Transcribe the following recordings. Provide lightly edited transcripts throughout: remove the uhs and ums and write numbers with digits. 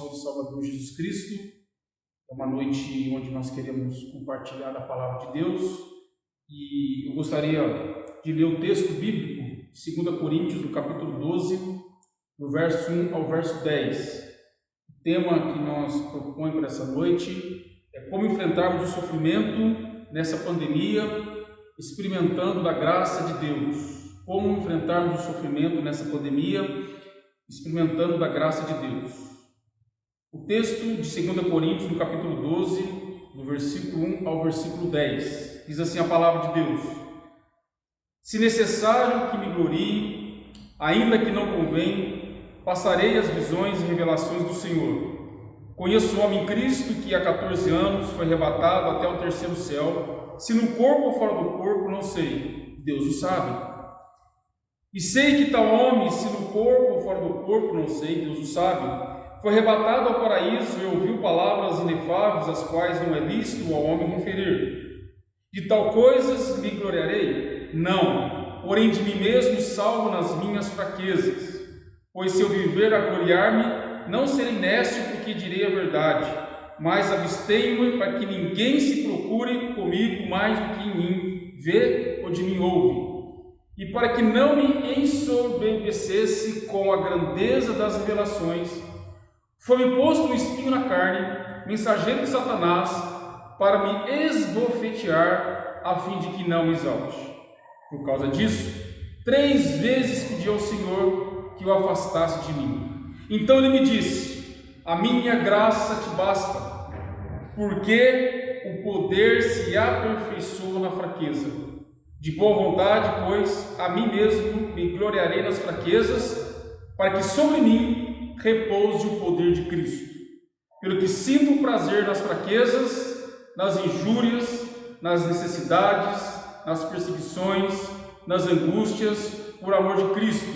Senhor e Salvador Jesus Cristo. É uma noite onde nós queremos compartilhar a palavra de Deus e eu gostaria de ler o texto bíblico de 2 Coríntios, no capítulo 12, do verso 1 ao verso 10. O tema que nós propõe para essa noite é como enfrentarmos o sofrimento nessa pandemia, experimentando da graça de Deus. Como enfrentarmos o sofrimento nessa pandemia, experimentando da graça de Deus. O texto de 2 Coríntios, no capítulo 12, do versículo 1 ao versículo 10, diz assim a palavra de Deus: Se necessário que me glorie, ainda que não convém, passarei as visões e revelações do Senhor. Conheço um homem em Cristo que há 14 anos foi arrebatado até o terceiro céu, se no corpo ou fora do corpo, não sei, Deus o sabe. E sei que tal homem, se no corpo ou fora do corpo, não sei, Deus o sabe, foi arrebatado ao paraíso e ouviu palavras inefáveis, as quais não é lícito ao homem referir. De tal coisas me gloriarei? Não, porém de mim mesmo salvo nas minhas fraquezas. Pois se eu viver a gloriar-me, não serei nécio porque direi a verdade, mas abstenho-me para que ninguém se procure comigo mais do que em mim vê ou de mim ouve. E para que não me ensoberbecesse com a grandeza das revelações, foi-me posto um espinho na carne, mensageiro de Satanás, para me esbofetear, a fim de que não me exalte. Por causa disso, 3 vezes pedi ao Senhor que o afastasse de mim. Então ele me disse: a minha graça te basta, porque o poder se aperfeiçoa na fraqueza. De boa vontade, pois, a mim mesmo me gloriarei nas fraquezas, para que sobre mim repouse o poder de Cristo. Pelo que sinto prazer nas fraquezas, nas injúrias, nas necessidades, nas perseguições, nas angústias, por amor de Cristo.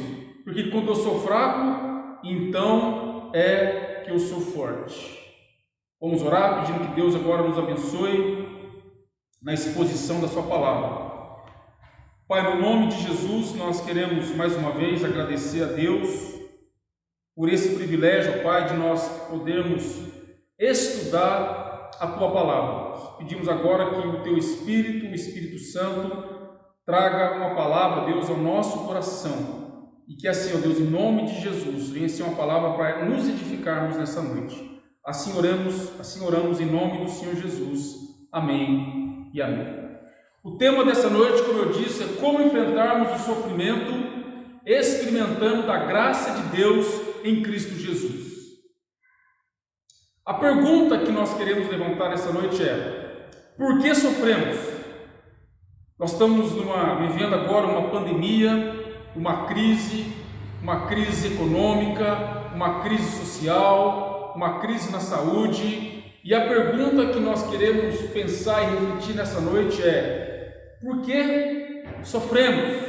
Porque quando eu sou fraco, então é que eu sou forte. Vamos orar, pedindo que Deus agora nos abençoe na exposição da sua palavra. Pai, no nome de Jesus, nós queremos mais uma vez agradecer a Deus por esse privilégio, Pai, de nós podermos estudar a Tua Palavra. Pedimos agora que o Teu Espírito, o Espírito Santo, traga uma palavra, Deus, ao nosso coração. E que assim, ó Deus, em nome de Jesus, venha ser uma palavra para nos edificarmos nessa noite. Assim oramos em nome do Senhor Jesus. Amém e amém. O tema dessa noite, como eu disse, é como enfrentarmos o sofrimento experimentando da graça de Deus em Cristo Jesus. A pergunta que nós queremos levantar essa noite é: por que sofremos? Nós estamos vivendo agora uma pandemia, uma crise econômica, uma crise social, uma crise na saúde, e a pergunta que nós queremos pensar e refletir nessa noite é: por que sofremos?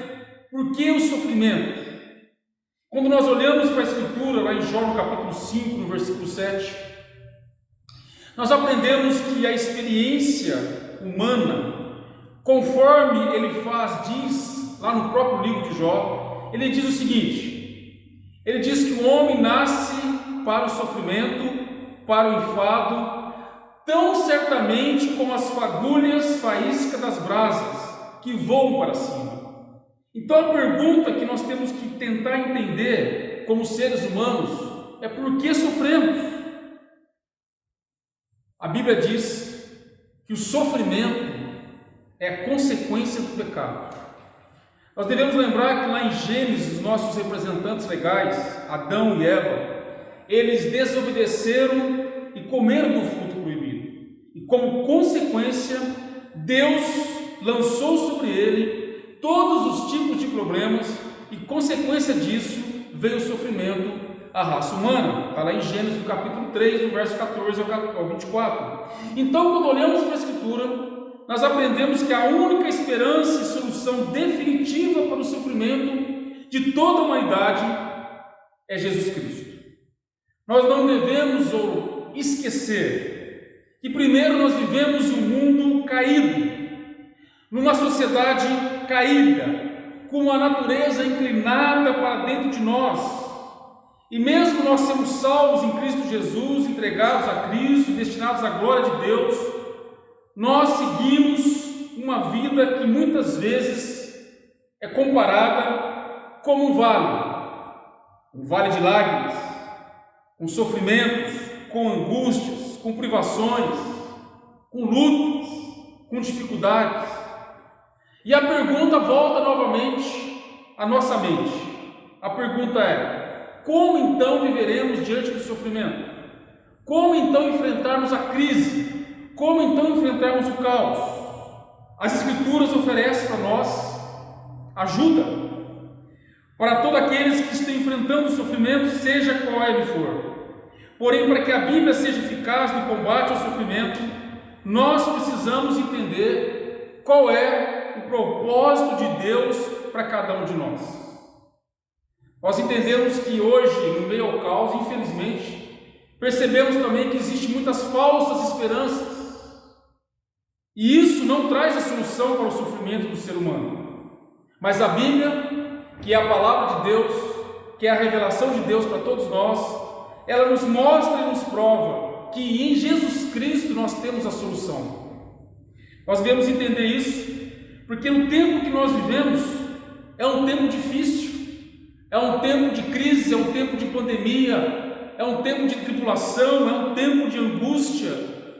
Por que o sofrimento? Quando nós olhamos para a Escritura, lá em Jó, no capítulo 5, no versículo 7, nós aprendemos que a experiência humana, conforme ele diz lá no próprio livro de Jó, ele diz o seguinte: ele diz que o homem nasce para o sofrimento, para o enfado, tão certamente como as fagulhas faíscas das brasas que voam para cima. Então a pergunta que nós temos que tentar entender como seres humanos é: por que sofremos? A Bíblia diz que o sofrimento é a consequência do pecado. Nós devemos lembrar que lá em Gênesis, os nossos representantes legais, Adão e Eva, eles desobedeceram e comeram do fruto proibido. E como consequência, Deus lançou sobre ele todos os tipos de problemas e, consequência disso, veio o sofrimento à raça humana. Está lá em Gênesis, no capítulo 3, do verso 14 ao 24. Então, quando olhamos para a Escritura, nós aprendemos que a única esperança e solução definitiva para o sofrimento de toda a humanidade é Jesus Cristo. Nós não devemos esquecer que primeiro nós vivemos um mundo caído, numa sociedade caída, com uma natureza inclinada para dentro de nós, E mesmo nós sermos salvos em Cristo Jesus, entregados a Cristo, destinados à glória de Deus, nós seguimos uma vida que muitas vezes é comparada como um vale de lágrimas, com sofrimentos, com angústias, com privações, com lutas, com dificuldades. E a pergunta volta novamente à nossa mente. A pergunta é: como então viveremos diante do sofrimento? Como então enfrentarmos a crise? Como então enfrentarmos o caos? As Escrituras oferecem para nós ajuda para todos aqueles que estão enfrentando o sofrimento, seja qual ele for. Porém, para que a Bíblia seja eficaz no combate ao sofrimento, nós precisamos entender qual é o propósito de Deus para cada um de nós. Nós entendemos que hoje, no meio ao caos, infelizmente, percebemos também que existem muitas falsas esperanças. E isso não traz a solução para o sofrimento do ser humano. Mas a Bíblia, que é a palavra de Deus, que é a revelação de Deus para todos nós, ela nos mostra e nos prova que em Jesus Cristo nós temos a solução. Nós devemos entender isso, porque o tempo que nós vivemos é um tempo difícil, é um tempo de crise, é um tempo de pandemia, é um tempo de tribulação, é um tempo de angústia,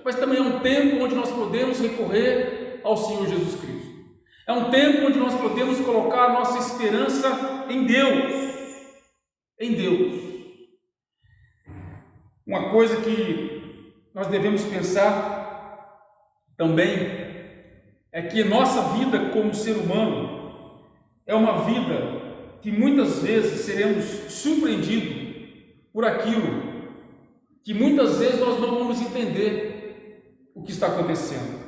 mas também é um tempo onde nós podemos recorrer ao Senhor Jesus Cristo. É um tempo onde nós podemos colocar a nossa esperança em Deus. Em Deus. Uma coisa que nós devemos pensar também é que nossa vida como ser humano é uma vida que muitas vezes seremos surpreendidos por aquilo que muitas vezes nós não vamos entender o que está acontecendo.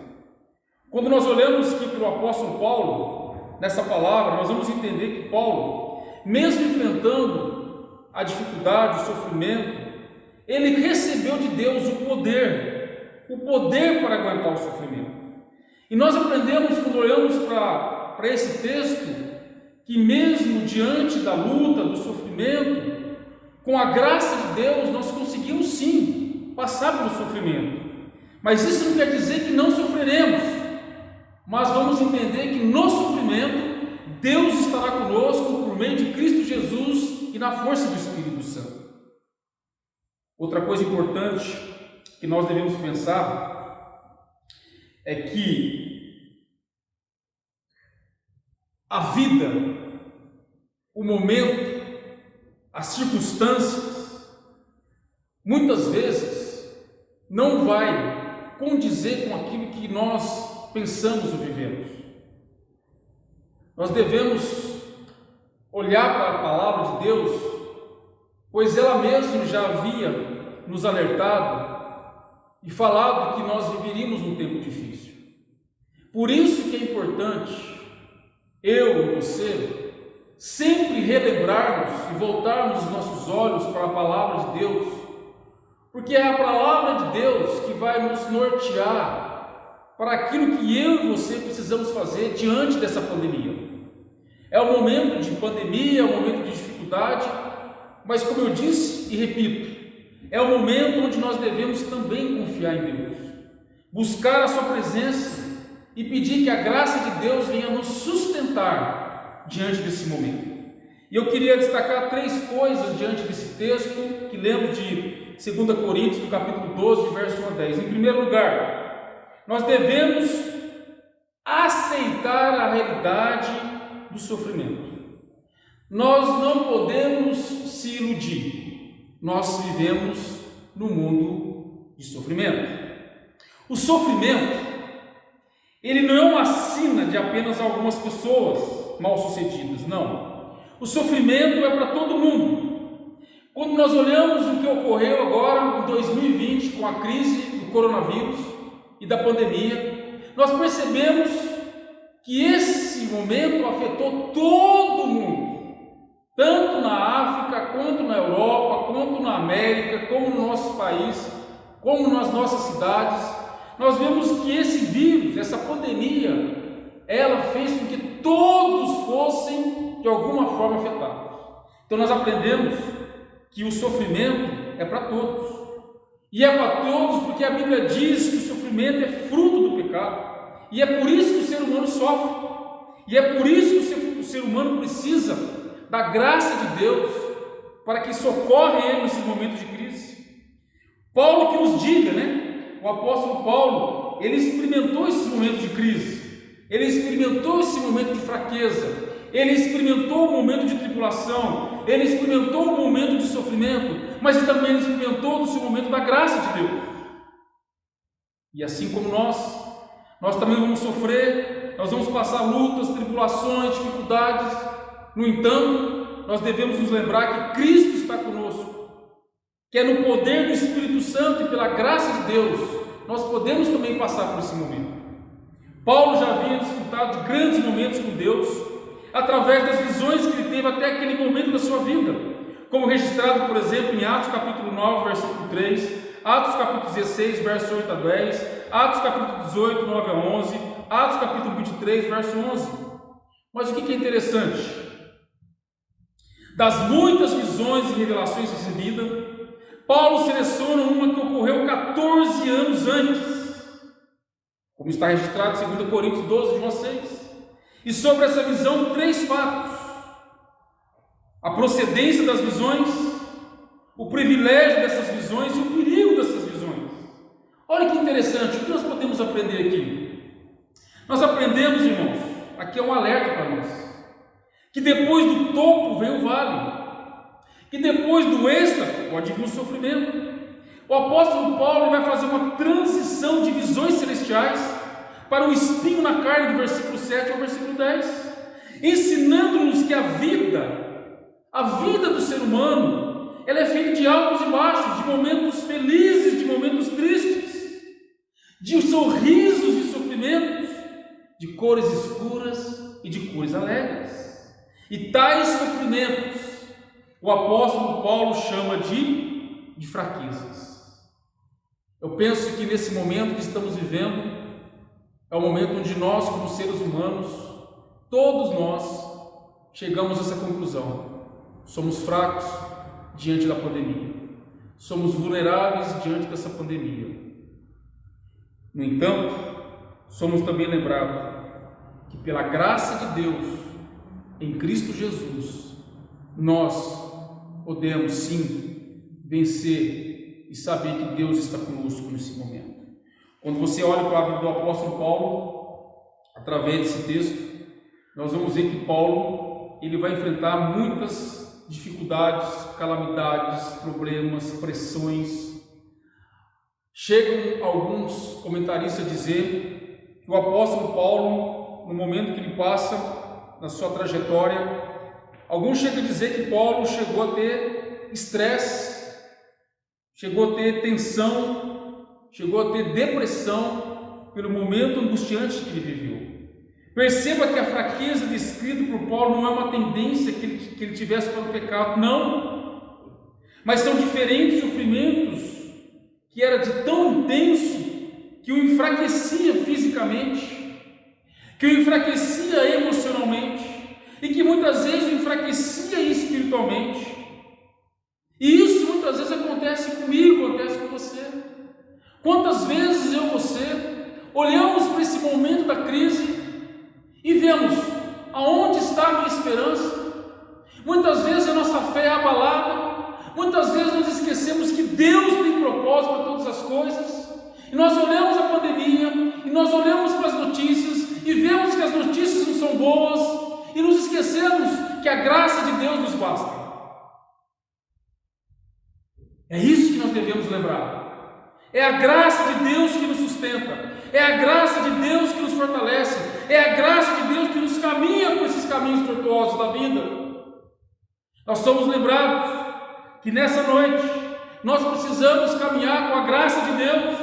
Quando nós olhamos aqui para o apóstolo Paulo, nessa palavra, nós vamos entender que Paulo, mesmo enfrentando a dificuldade, o sofrimento, ele recebeu de Deus o poder para aguentar o sofrimento. E nós aprendemos, quando olhamos para esse texto, que mesmo diante da luta, do sofrimento, com a graça de Deus, nós conseguimos sim passar pelo sofrimento. Mas isso não quer dizer que não sofreremos, mas vamos entender que no sofrimento, Deus estará conosco por meio de Cristo Jesus e na força do Espírito Santo. Outra coisa importante que nós devemos pensar é que a vida, o momento, as circunstâncias, muitas vezes não vai condizer com aquilo que nós pensamos ou vivemos. Nós devemos olhar para a palavra de Deus, pois ela mesma já havia nos alertado e falado que nós viveríamos um tempo difícil. Por isso que é importante eu e você sempre relembrarmos e voltarmos os nossos olhos para a palavra de Deus, porque é a palavra de Deus que vai nos nortear para aquilo que eu e você precisamos fazer diante dessa pandemia. É um momento de pandemia, é um momento de dificuldade, mas como eu disse e repito, é o momento onde nós devemos também confiar em Deus, buscar a sua presença e pedir que a graça de Deus venha nos sustentar diante desse momento. E eu queria destacar 3 coisas diante desse texto que lemos de 2 Coríntios, do capítulo 12, de verso 1 a 10. Em primeiro lugar, nós devemos aceitar a realidade do sofrimento. Nós não podemos se iludir. Nós vivemos no mundo de sofrimento. O sofrimento, ele não é uma sina de apenas algumas pessoas mal-sucedidas, não. O sofrimento é para todo mundo. Quando nós olhamos o que ocorreu agora em 2020 com a crise do coronavírus e da pandemia, nós percebemos que esse momento afetou todo mundo. Tanto na África, quanto na Europa, quanto na América, como no nosso país, como nas nossas cidades, nós vemos que esse vírus, essa pandemia, ela fez com que todos fossem de alguma forma afetados. Então nós aprendemos que o sofrimento é para todos. E é para todos porque a Bíblia diz que o sofrimento é fruto do pecado. E é por isso que o ser humano sofre. E é por isso que o ser humano precisa da graça de Deus para que socorra ele nesses momentos de crise. Paulo que nos diga, né? O apóstolo Paulo, ele experimentou esses momentos de crise. Ele experimentou esse momento de fraqueza. Ele experimentou o momento de tribulação. Ele experimentou o momento de sofrimento. Mas também ele experimentou o seu momento da graça de Deus. E assim como nós também vamos sofrer, nós vamos passar lutas, tribulações, dificuldades. No entanto, nós devemos nos lembrar que Cristo está conosco, que é no poder do Espírito Santo e pela graça de Deus, nós podemos também passar por esse momento. Paulo já havia desfrutado de grandes momentos com Deus, através das visões que ele teve até aquele momento da sua vida, como registrado, por exemplo, em Atos capítulo 9, versículo 3, Atos capítulo 16, verso 8 a 10, Atos capítulo 18, 9 a 11, Atos capítulo 23, verso 11. Mas o que é interessante? Das muitas visões e revelações recebidas, Paulo seleciona uma que ocorreu 14 anos antes, como está registrado em 2 Coríntios 12, de 1 a 6. E sobre essa visão, 3 fatos: a procedência das visões, o privilégio dessas visões e o perigo dessas visões. Olha que interessante, o que nós podemos aprender aqui? Nós aprendemos, irmãos, aqui é um alerta para nós, que depois do topo vem o vale, que depois do êxtase pode vir o sofrimento. O apóstolo Paulo vai fazer uma transição de visões celestiais para o espinho na carne, do versículo 7 ao versículo 10, ensinando-nos que a vida do ser humano, ela é feita de altos e baixos, de momentos felizes, de momentos tristes, de sorrisos e sofrimentos, de cores escuras e de cores alegres. E tais sofrimentos o apóstolo Paulo chama de fraquezas. Eu penso que nesse momento que estamos vivendo é o momento onde nós, como seres humanos, todos nós chegamos a essa conclusão: somos fracos diante da pandemia, somos vulneráveis diante dessa pandemia. No entanto, somos também lembrados que pela graça de Deus em Cristo Jesus, nós podemos sim vencer e saber que Deus está conosco nesse momento. Quando você olha para a vida do apóstolo Paulo, através desse texto, nós vamos ver que Paulo ele vai enfrentar muitas dificuldades, calamidades, problemas, pressões. Chegam alguns comentaristas a dizer que o apóstolo Paulo, no momento que ele passa na sua trajetória, alguns chegam a dizer que Paulo chegou a ter estresse, chegou a ter tensão, chegou a ter depressão pelo momento angustiante que ele viveu. Perceba que a fraqueza descrita por Paulo não é uma tendência que ele tivesse para o pecado, não. Mas são diferentes sofrimentos que era de tão intenso que o enfraquecia fisicamente, que o enfraquecia emocionalmente, e que muitas vezes o enfraquecia espiritualmente. E isso muitas vezes acontece comigo, acontece com você. Quantas vezes eu e você olhamos para esse momento da crise e vemos aonde está a minha esperança? Muitas vezes a nossa fé é abalada, muitas vezes nós esquecemos que Deus tem propósito para todas as coisas, e nós olhamos a pandemia, e nós olhamos para as notícias, e vemos que as notícias não são boas, e nos esquecemos que a graça de Deus nos basta. É isso que nós devemos lembrar. É a graça de Deus que nos sustenta, é a graça de Deus que nos fortalece, é a graça de Deus que nos caminha por esses caminhos tortuosos da vida. Nós somos lembrados que nessa noite nós precisamos caminhar com a graça de Deus.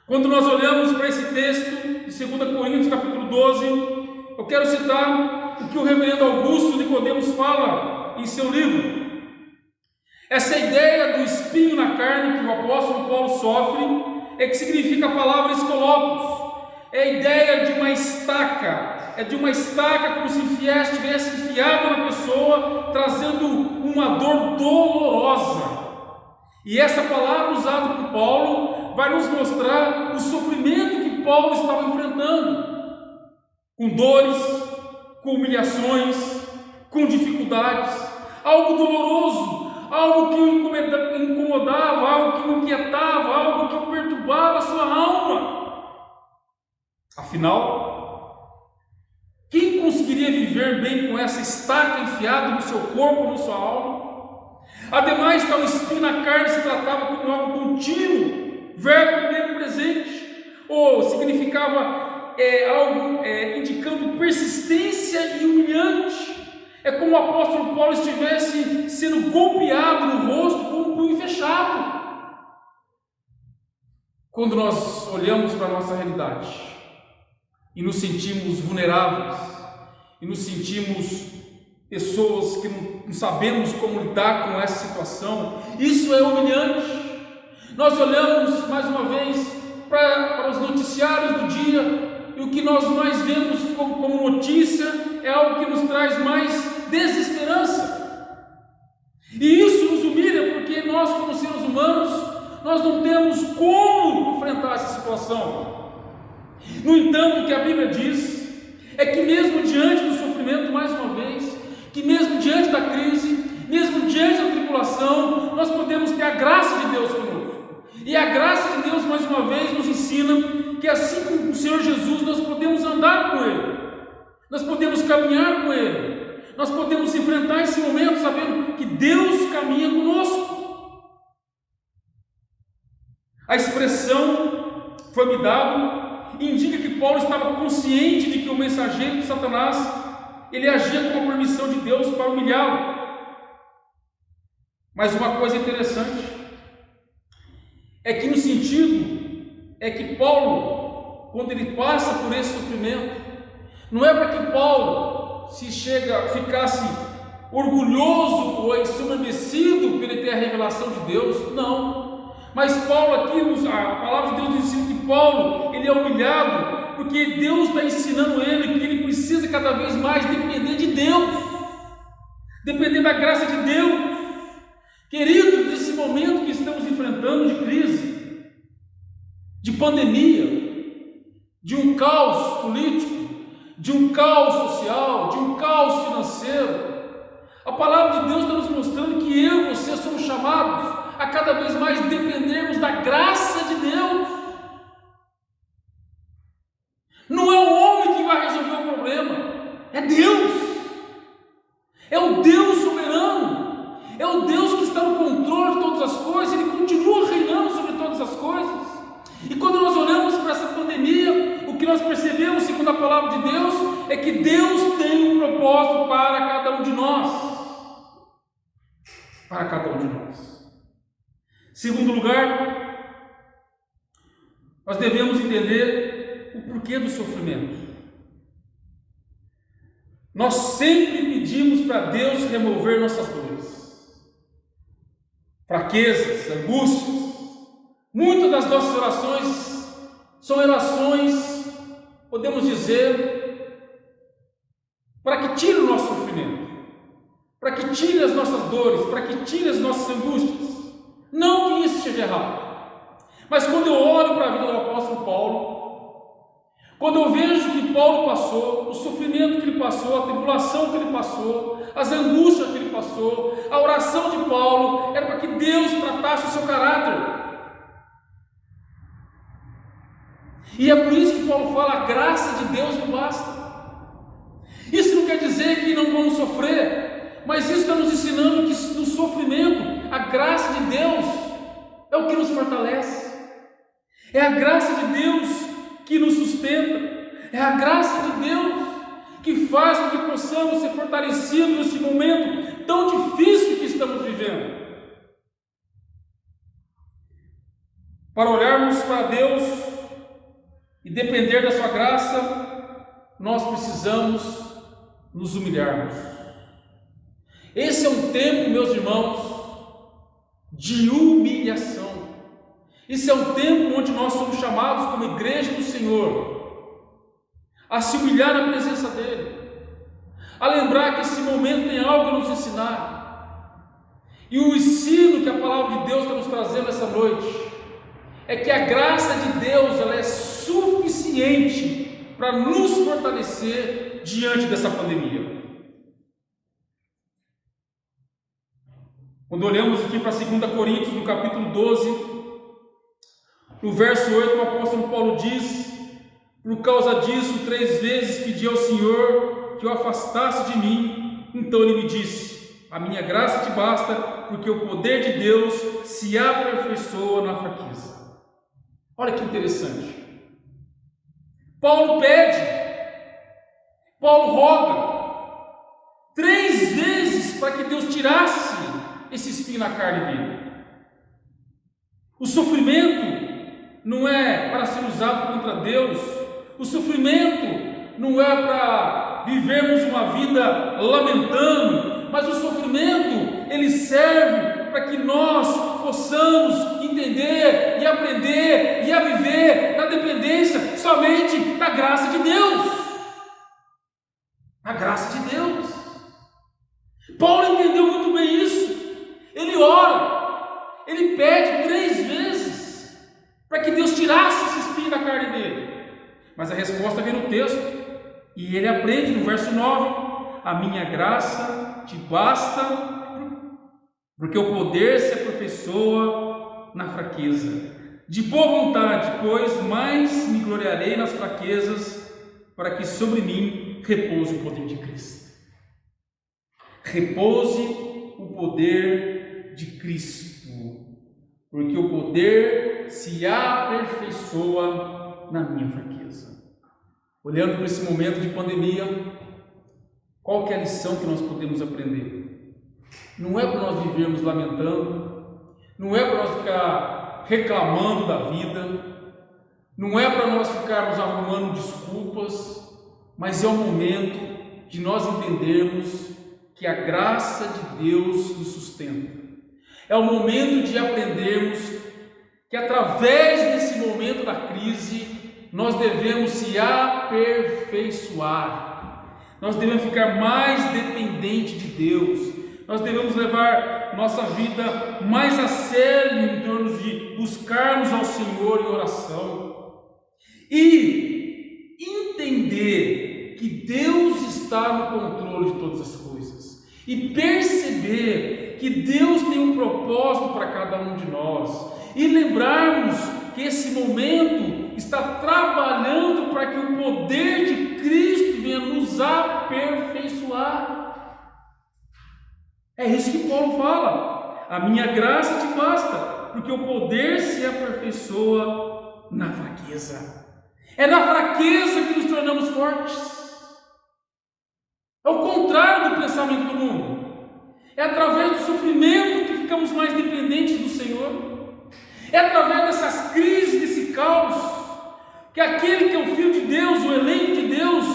Quando nós olhamos para esse texto de 2 Coríntios capítulo 12, eu quero citar o que o reverendo Augusto Nicodemos fala em seu livro. Essa ideia do espinho na carne que o apóstolo Paulo sofre é que significa a palavra escolopos. É a ideia de uma estaca, como se tivesse enfiada na pessoa, trazendo uma dor dolorosa. E essa palavra usada por Paulo vai nos mostrar o sofrimento que Paulo estava enfrentando, com dores, com humilhações, com dificuldades, algo doloroso, algo que o incomodava, algo que o inquietava, algo que perturbava a sua alma. Afinal, quem conseguiria viver bem com essa estaca enfiada no seu corpo, na sua alma? Ademais, tal espinho na carne se tratava como algo contínuo, verbo mesmo presente, ou significava algo indicando persistência e humilhante. É como o apóstolo Paulo estivesse sendo golpeado no rosto com um punho fechado. Quando nós olhamos para a nossa realidade e nos sentimos vulneráveis, e nos sentimos pessoas que não sabemos como lidar com essa situação, isso é humilhante. Nós olhamos mais uma vez para os noticiários do dia, e o que nós mais vemos como notícia é algo que nos traz mais desesperança. E isso nos humilha, porque nós, como seres humanos, nós não temos como enfrentar essa situação. No entanto, o que a Bíblia diz é que mesmo diante do sofrimento, mais uma vez, que mesmo diante da crise, mesmo diante da tribulação, nós podemos ter a graça de Deus conosco. E a graça de Deus, mais uma vez, nos ensina que assim como o Senhor Jesus, nós podemos andar com Ele, nós podemos caminhar com Ele, nós podemos enfrentar esse momento sabendo que Deus caminha conosco. A expressão foi-me dado indica que Paulo estava consciente de que o mensageiro de Satanás ele agia com a permissão de Deus para humilhá-lo. Mas uma coisa interessante é que no sentido é que Paulo, quando ele passa por esse sofrimento, não é para que Paulo ficasse orgulhoso ou ensombrecido por ele ter a revelação de Deus, não. Mas Paulo aqui, a palavra de Deus nos ensina que Paulo, ele é humilhado, porque Deus está ensinando ele que ele precisa cada vez mais depender de Deus, depender da graça de Deus. Queridos, nesse momento que estamos enfrentando de crise, de pandemia, de um caos político, de um caos social, de um caos financeiro, a palavra de Deus está nos mostrando que eu e você somos chamados a cada vez mais dependermos da graça de Deus. Não é o homem que vai resolver o problema, é Deus. É o Deus soberano, é o Deus que está no controle de todas as coisas, Ele continua reinando sobre todas as coisas. E quando nós olhamos para essa pandemia, o que nós percebemos, segundo a palavra de Deus, é que Deus tem um propósito para cada um de nós. Para cada um de nós. Segundo lugar, nós devemos entender o porquê do sofrimento. Nós sempre pedimos para Deus remover nossas dores, fraquezas, angústias. Muitas das nossas orações são orações, podemos dizer, para que tire o nosso sofrimento, para que tire as nossas dores, para que tire as nossas angústias. Não que isso seja errado, mas quando eu olho para a vida do apóstolo Paulo, quando eu vejo o que Paulo passou, o sofrimento que ele passou, a tribulação que ele passou, as angústias que ele passou, a oração de Paulo era para que Deus tratasse o seu caráter. E é por isso que Paulo fala, a graça de Deus não basta. Isso não quer dizer que não vamos sofrer, mas isso está nos ensinando que no sofrimento, a graça de Deus é o que nos fortalece, é a graça de Deus que nos sustenta, é a graça de Deus que faz com que possamos ser fortalecidos nesse momento tão difícil que estamos vivendo. Para olharmos para Deus e depender da sua graça, nós precisamos nos humilharmos. Esse é um tempo, meus irmãos, de humilhação. Esse é um tempo onde nós somos chamados como igreja do Senhor a se humilhar na presença dEle, a lembrar que esse momento tem algo a nos ensinar. E o ensino que a palavra de Deus está nos trazendo essa noite é que a graça de Deus ela é suficiente para nos fortalecer diante dessa pandemia. Quando olhamos aqui para 2 Coríntios, no capítulo 12, no verso 8, o apóstolo Paulo diz: por causa disso, 3 vezes pedi ao Senhor que o afastasse de mim. Então ele me disse: a minha graça te basta, porque o poder de Deus se aperfeiçoa na fraqueza. Olha que interessante. Paulo pede, Paulo roga 3 vezes para que Deus tirasse esse espinho na carne dele. O sofrimento não é para ser usado contra Deus, o sofrimento não é para vivermos uma vida lamentando, mas o sofrimento ele serve para que nós possamos entender e aprender e a viver na dependência somente da graça de Deus. A graça de Deus. Paulo entendeu muito bem isso. Ele ora, ele pede 3 vezes para que Deus tirasse esse espinho da carne dele. Mas a resposta vem no texto, e ele aprende no verso 9: a minha graça te basta, porque o poder se aperfeiçoa na fraqueza. De boa vontade, pois, mais me gloriarei nas fraquezas, para que sobre mim repouse o poder de Cristo. Repouse o poder de Cristo, porque o poder se aperfeiçoa na minha fraqueza. Olhando para esse momento de pandemia, qual que é a lição que nós podemos aprender? Não é para nós vivermos lamentando, não é para nós ficar reclamando da vida, não é para nós ficarmos arrumando desculpas, mas é o momento de nós entendermos que a graça de Deus nos sustenta. É o momento de aprendermos que através desse momento da crise, nós devemos se aperfeiçoar, nós devemos ficar mais dependentes de Deus, nós devemos levar nossa vida mais a sério em termos de buscarmos ao Senhor em oração e entender que Deus está no controle de todas as coisas e perceber que Deus tem um propósito para cada um de nós e lembrarmos que esse momento está trabalhando para que o poder de Cristo venha nos aperfeiçoar. É isso que Paulo fala: a minha graça te basta, porque o poder se aperfeiçoa na fraqueza. É na fraqueza que nos tornamos fortes. É o contrário do pensamento do mundo. É através do sofrimento que ficamos mais dependentes do Senhor. É através dessas crises, desse caos, que aquele que é o Filho de Deus, o eleito de Deus,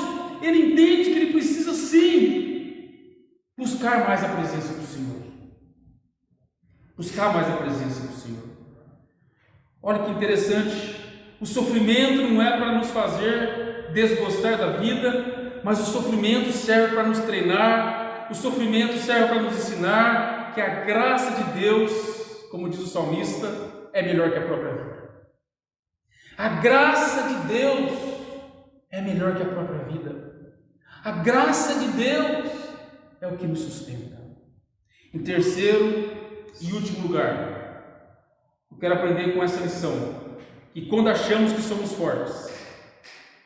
ele entende que ele precisa sim buscar mais a presença do Senhor. Buscar mais a presença do Senhor. Olha que interessante. O sofrimento não é para nos fazer desgostar da vida, mas o sofrimento serve para nos treinar, o sofrimento serve para nos ensinar que a graça de Deus, como diz o salmista, é melhor que a própria vida. A graça de Deus é melhor que a própria vida. A graça de Deus é o que nos sustenta. Em terceiro e último lugar, eu quero aprender com essa lição, que quando achamos que somos fortes,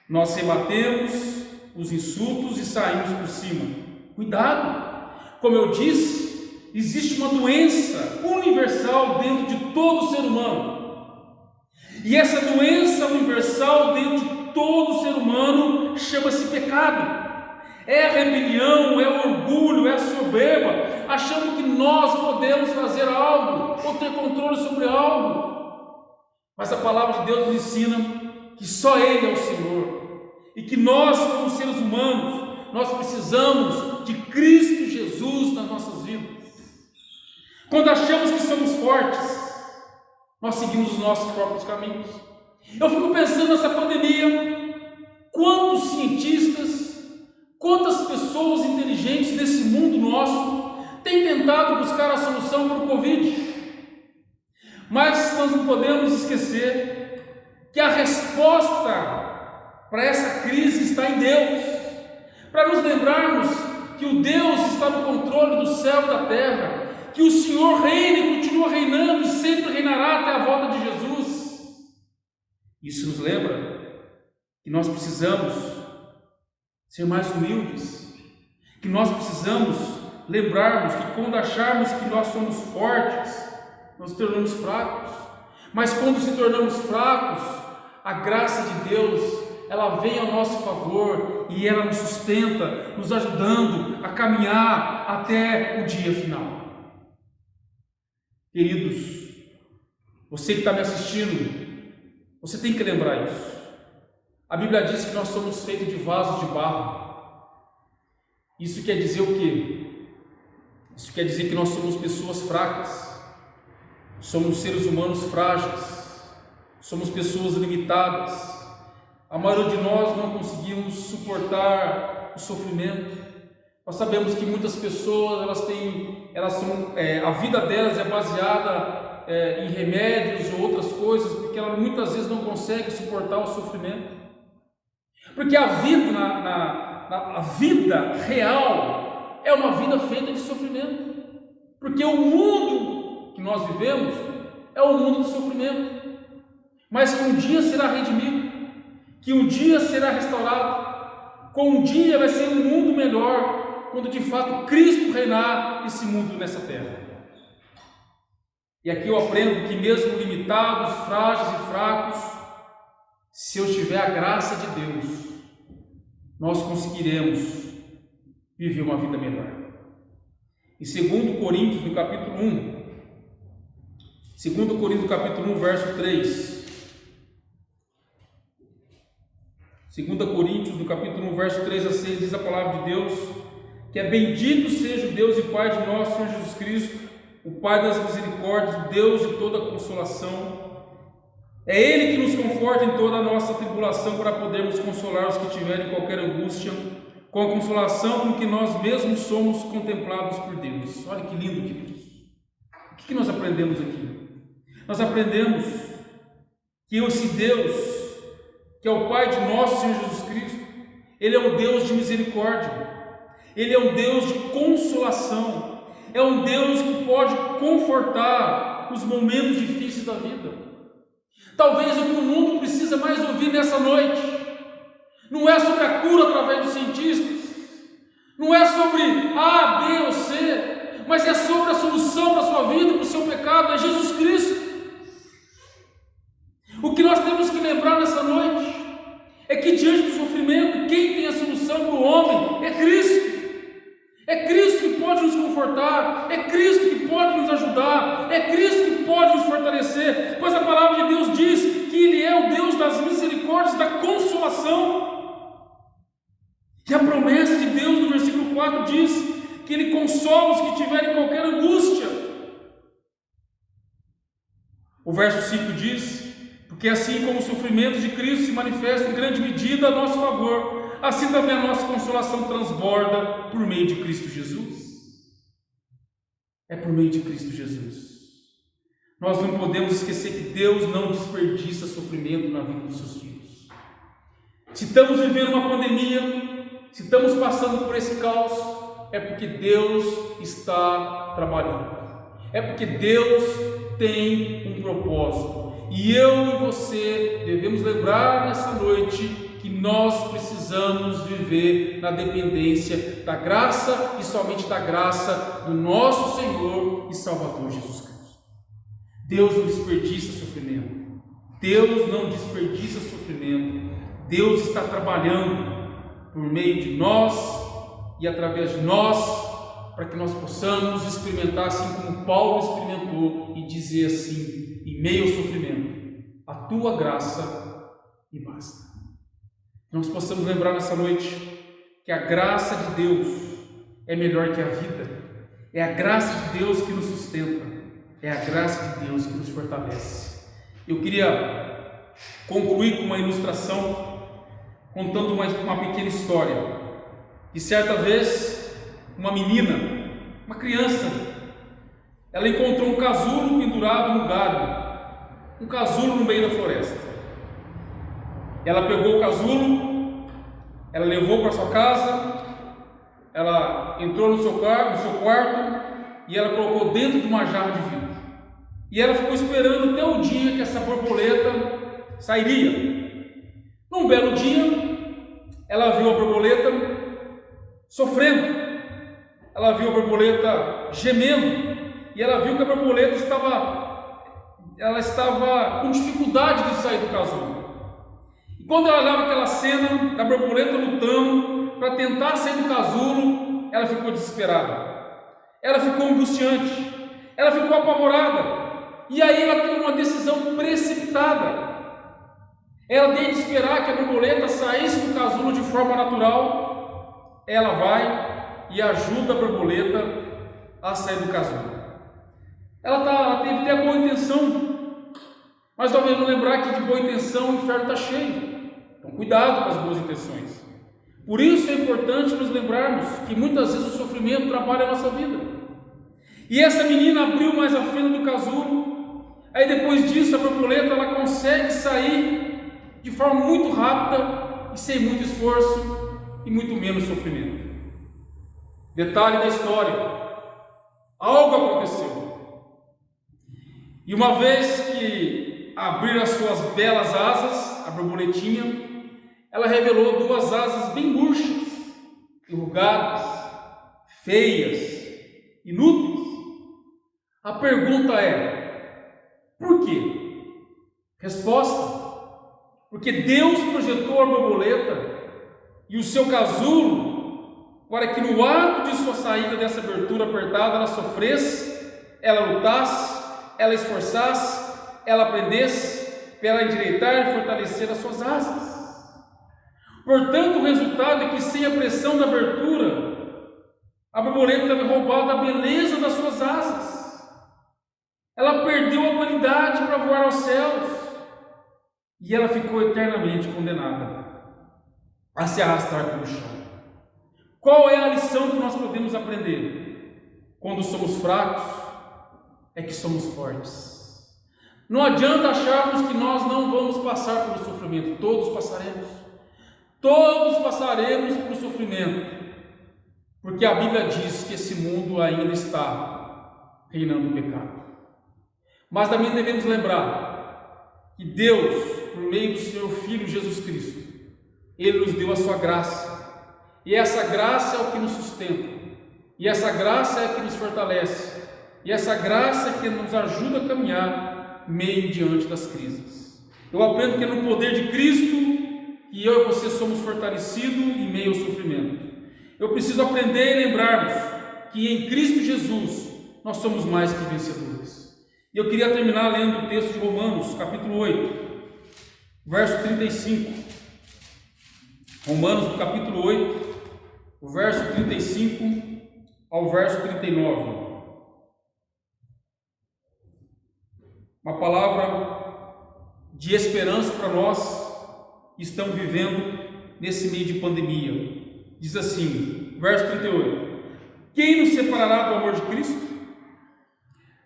nós rebatemos os insultos e saímos por cima. Cuidado! Como eu disse, existe uma doença universal dentro de todo ser humano. E essa doença universal dentro de todo ser humano chama-se pecado. É a rebelião, é o orgulho, é a soberba, achando que nós podemos fazer algo ou ter controle sobre algo. Mas a palavra de Deus nos ensina que só Ele é o Senhor e que nós, como seres humanos, nós precisamos de Cristo Jesus nas nossas vidas. Quando achamos que somos fortes, nós seguimos os nossos próprios caminhos. Eu fico pensando nessa pandemia, quantos cientistas, quantas pessoas inteligentes nesse mundo nosso tem tentado buscar a solução para o Covid. Mas nós não podemos esquecer que a resposta para essa crise está em Deus. Para nos lembrarmos que o Deus está no controle do céu e da terra, que o Senhor reina e continua reinando e sempre reinará até a volta de Jesus. Isso nos lembra que nós precisamos ser mais humildes, que nós precisamos lembrarmos que quando acharmos que nós somos fortes, nós nos tornamos fracos, mas quando se tornamos fracos, a graça de Deus, ela vem ao nosso favor e ela nos sustenta, nos ajudando a caminhar até o dia final. Queridos, você que está me assistindo, você tem que lembrar isso. A Bíblia diz que nós somos feitos de vasos de barro. Isso quer dizer o quê? Isso quer dizer que nós somos pessoas fracas, somos seres humanos frágeis, somos pessoas limitadas. A maioria de nós não conseguimos suportar o sofrimento. Nós sabemos que muitas pessoas a vida delas é baseada em remédios ou outras coisas, porque ela muitas vezes não consegue suportar o sofrimento. Porque a vida, a vida real é uma vida feita de sofrimento. Porque o mundo que nós vivemos é um mundo de sofrimento, mas que um dia será redimido, que um dia será restaurado, com um dia vai ser um mundo melhor, quando de fato Cristo reinar esse mundo nessa terra. E aqui eu aprendo que mesmo limitados, frágeis e fracos, se eu tiver a graça de Deus, nós conseguiremos viver uma vida melhor. Em 2 Coríntios, no capítulo 1, 2 Coríntios, capítulo 1, verso 3. 2 Coríntios, no capítulo 1, verso 3 a 6, diz a palavra de Deus, que é bendito seja o Deus e Pai de nosso Senhor Jesus Cristo, o Pai das misericórdias, o Deus de toda consolação. É Ele que nos conforta em toda a nossa tribulação, para podermos consolar os que tiverem qualquer angústia, com a consolação com que nós mesmos somos contemplados por Deus. Olha que lindo, queridos. O que nós aprendemos aqui? Nós aprendemos que esse Deus, que é o Pai de nosso Senhor Jesus Cristo, Ele é um Deus de misericórdia, Ele é um Deus de consolação, é um Deus que pode confortar os momentos difíceis da vida. Talvez o que o mundo precisa mais ouvir nessa noite não é sobre a cura através dos cientistas, não é sobre A, B ou C, mas é sobre a solução para a sua vida, para o seu pecado, é Jesus Cristo. O que nós temos que lembrar nessa noite é que diante do sofrimento, quem tem a solução para o homem é Cristo. É Cristo que pode nos confortar, é Cristo que pode nos ajudar, é Cristo que pode nos fortalecer, pois a palavra de Deus diz que Ele é o Deus das misericórdias, da consolação. E a promessa de Deus no versículo 4 diz que Ele consola os que tiverem qualquer angústia. O verso 5 diz: porque assim como o sofrimento de Cristo se manifesta em grande medida a nosso favor, assim também a nossa consolação transborda por meio de Cristo Jesus. É por meio de Cristo Jesus. Nós não podemos esquecer que Deus não desperdiça sofrimento na vida dos seus filhos. Se estamos vivendo uma pandemia, se estamos passando por esse caos, é porque Deus está trabalhando. É porque Deus tem um propósito. E eu e você devemos lembrar nessa noite que nós precisamos viver na dependência da graça e somente da graça do nosso Senhor e Salvador Jesus Cristo. Deus não desperdiça sofrimento. Deus não desperdiça sofrimento. Deus está trabalhando por meio de nós e através de nós, para que nós possamos experimentar assim como Paulo experimentou e dizer assim, em meio ao sofrimento: a tua graça me basta. Nós possamos lembrar nessa noite que a graça de Deus é melhor que a vida. É a graça de Deus que nos sustenta, é a graça de Deus que nos fortalece. Eu queria concluir com uma ilustração, contando uma pequena história. E certa vez, uma menina uma criança, ela encontrou um casulo pendurado no galho, um casulo no meio da floresta. Ela pegou o casulo, ela levou para sua casa, ela entrou no seu quarto e ela colocou dentro de uma jarra de vidro. E ela ficou esperando até o dia que essa borboleta sairia. Num belo dia, ela viu a borboleta sofrendo, ela viu a borboleta gemendo, e ela viu que a borboleta estava com dificuldade de sair do casulo. E quando ela olhava aquela cena da borboleta lutando para tentar sair do casulo, ela ficou desesperada, ela ficou angustiante, ela ficou apavorada. E aí ela teve uma decisão precipitada. Ela, desde de esperar que a borboleta saísse do casulo de forma natural, ela vai e ajuda a borboleta a sair do casulo. Ela teve até boa intenção, mas nós devemos lembrar que de boa intenção o inferno está cheio. Então cuidado com as boas intenções. Por isso é importante nos lembrarmos que muitas vezes o sofrimento trabalha a nossa vida. E essa menina abriu mais a fenda do casulo. Aí depois disso a borboleta ela consegue sair de forma muito rápida e sem muito esforço e muito menos sofrimento. Detalhe da história: algo aconteceu. E uma vez que abriu as suas belas asas, a borboletinha, ela revelou duas asas bem murchas, enrugadas, feias, inúteis. A pergunta é: por quê? Resposta: porque Deus projetou a borboleta e o seu casulo para que no ato de sua saída dessa abertura apertada ela sofresse, ela lutasse, ela esforçasse, ela aprendesse para ela endireitar e fortalecer as suas asas. Portanto, o resultado é que sem a pressão da abertura, a borboleta teve roubado a beleza das suas asas. Ela perdeu a qualidade para voar aos céus e ela ficou eternamente condenada a se arrastar pelo chão. Qual é a lição que nós podemos aprender? Quando somos fracos, é que somos fortes. Não adianta acharmos que nós não vamos passar pelo sofrimento. Todos passaremos. Todos passaremos pelo sofrimento, porque a Bíblia diz que esse mundo ainda está reinando o pecado. Mas também devemos lembrar que Deus, por meio do seu Filho Jesus Cristo, Ele nos deu a sua graça, e essa graça é o que nos sustenta, e essa graça é a que nos fortalece, e essa graça é que nos ajuda a caminhar meio diante das crises. Eu aprendo que é no poder de Cristo que eu e você somos fortalecidos em meio ao sofrimento. Eu preciso aprender e lembrarmos que em Cristo Jesus nós somos mais que vencedores. E eu queria terminar lendo o texto de Romanos, capítulo 8, verso 35. Romanos, capítulo 8, o verso 35 ao verso 39. Uma palavra de esperança para nós que estamos vivendo nesse meio de pandemia. Diz assim, verso 38: quem nos separará do amor de Cristo?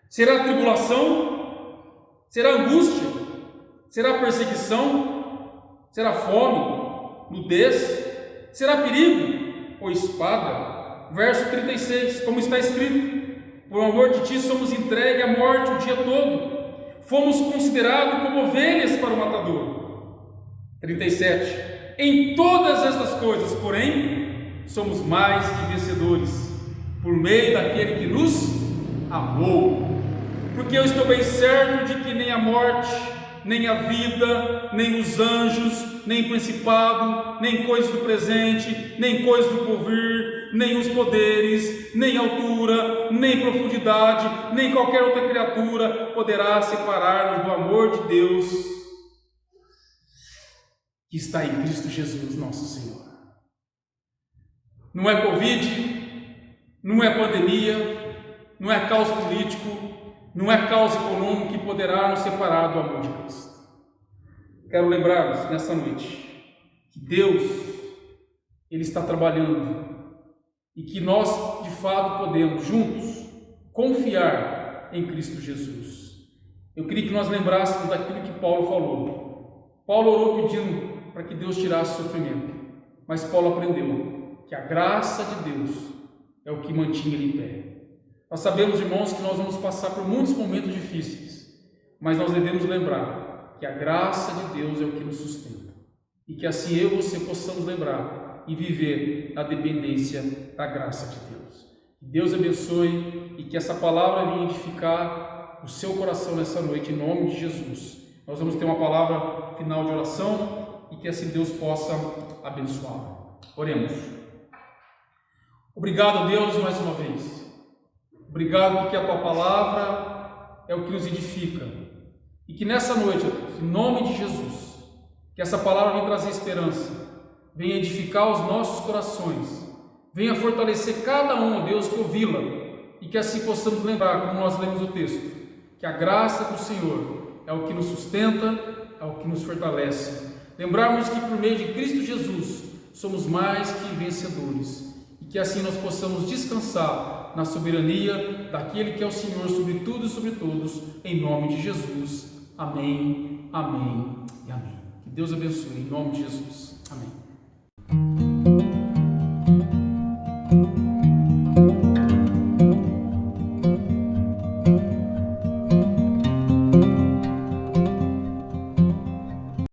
Será tribulação? Será angústia? Será perseguição? Será fome? Nudez? Será perigo? Ou espada? Verso 36, como está escrito: por amor de ti somos entregues à morte o dia todo, fomos considerados como ovelhas para o matador. 37, em todas estas coisas, porém, somos mais que vencedores, por meio daquele que nos amou. Porque eu estou bem certo de que nem a morte, nem a vida, nem os anjos, nem principado, nem coisas do presente, nem coisas do porvir, nem os poderes, nem altura, nem profundidade, nem qualquer outra criatura poderá separar-nos do amor de Deus que está em Cristo Jesus, nosso Senhor. Não é Covid, não é pandemia, não é caos político, não é caos econômico que poderá nos separar do amor de Cristo. Quero lembrar-vos nessa noite que Deus, Ele está trabalhando e que nós, de fato podemos, juntos, confiar em Cristo Jesus. Eu queria que nós lembrássemos daquilo que Paulo falou. Paulo orou pedindo para que Deus tirasse o sofrimento, mas Paulo aprendeu que a graça de Deus é o que mantinha ele em pé. Nós sabemos, irmãos, que nós vamos passar por muitos momentos difíceis, mas nós devemos lembrar que a graça de Deus é o que nos sustenta. E que assim eu e você possamos lembrar e viver na dependência da graça de Deus. Que Deus abençoe e que essa palavra venha edificar o seu coração nessa noite, em nome de Jesus. Nós vamos ter uma palavra final de oração e que assim Deus possa abençoar. Oremos. Obrigado, Deus, mais uma vez. Obrigado porque a Tua palavra é o que nos edifica. E que nessa noite, Deus, em nome de Jesus, que essa palavra venha trazer esperança, venha edificar os nossos corações, venha fortalecer cada um, Deus, que ouvi-la, e que assim possamos lembrar, como nós lemos o texto, que a graça do Senhor é o que nos sustenta, é o que nos fortalece. Lembrarmos que por meio de Cristo Jesus somos mais que vencedores, e que assim nós possamos descansar na soberania daquele que é o Senhor sobre tudo e sobre todos, em nome de Jesus. Amém, amém e amém. Que Deus abençoe, em nome de Jesus. Amém.